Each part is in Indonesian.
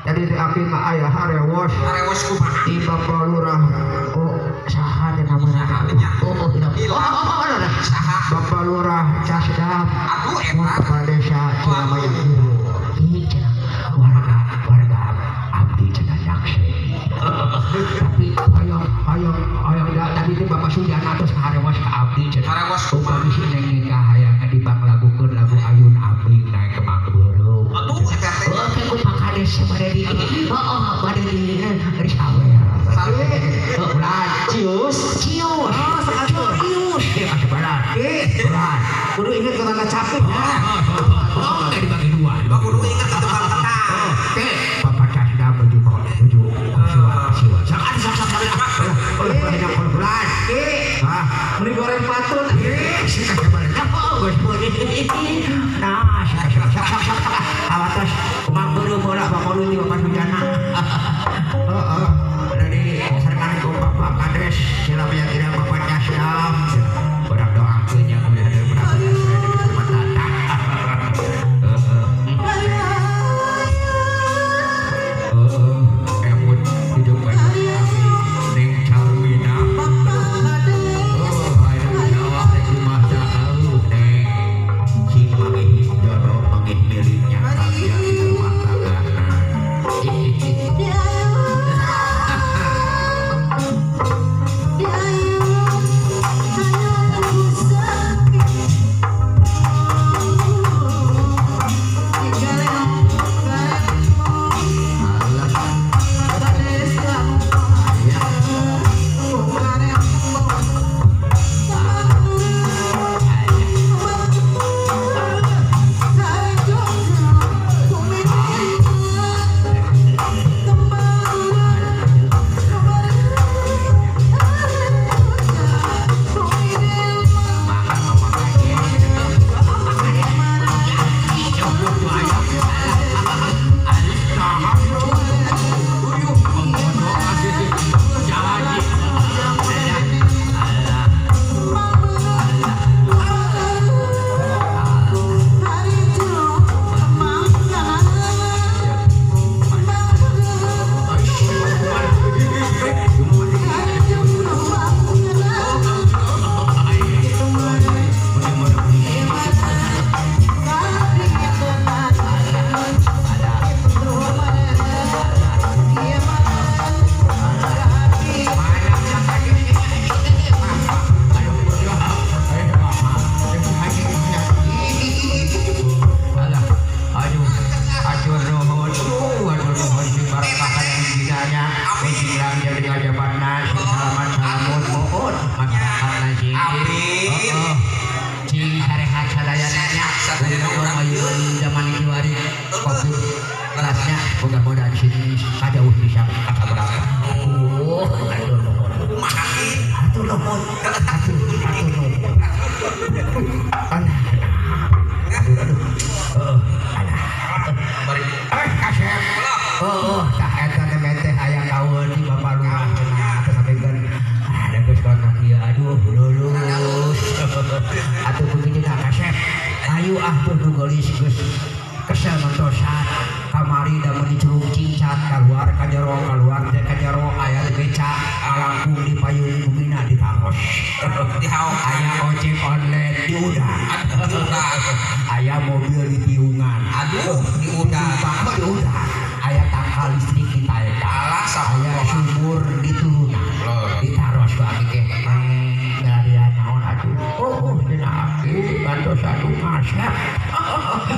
Jadi api mah ayah harewos kumaha di Bapak Lurah. Oh saha teh namanya? Bapak Lurah Casdam. Atuh eta Kepala Desa Ciramaya. Ih cenah warga abdi cenah jakse. Tapi hayang tadi teh Bapak Sudiana terus harewos ka abdi cenah. Harewos Upami si neng nikah hayang di bang lagukeun lagu Ayun Abdi naik ke Mangburung. atuh eta teh Oke, ku pakades pada di pada di sawer. Bulan cius. Cius. Dia kasih badan. Bulan. Kudu ingat kata capek ya. Oh, kayak dibagi dua. kudu ingat atuh kata. Oke, Bapak Casda baju siwa. Sakit. Oleh banyak bulan. Beli goreng patun. Si kasih badan. Oh, bos. Nah, tuh nu geulis geus kesel nontosan kamari da meuni curug cincat keluar ka jero aya beca langkung di payung bumina ditaros Dihauk aya ojek online di udan aya mobil di tiungan aduh di udah Bapak di udan aya tangkal listrik di taeka alah aya sumur di turunan loh ditaros bagi ke ngarian naon atuh oh dina aki bantu satu kasep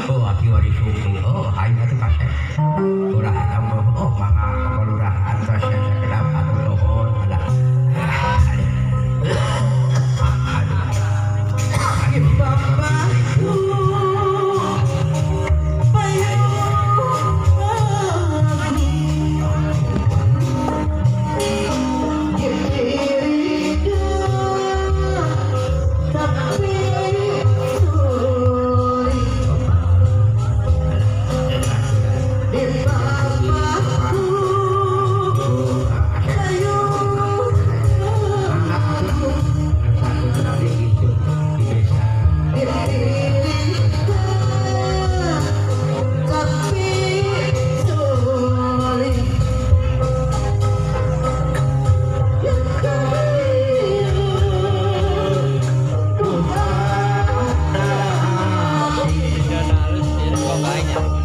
oh aki wari suki oh aing atuh kasep ulah tambah oh mangga kabalurah antos yang sekedap atuh nuhun ulah Nasional, sih, kok banyak.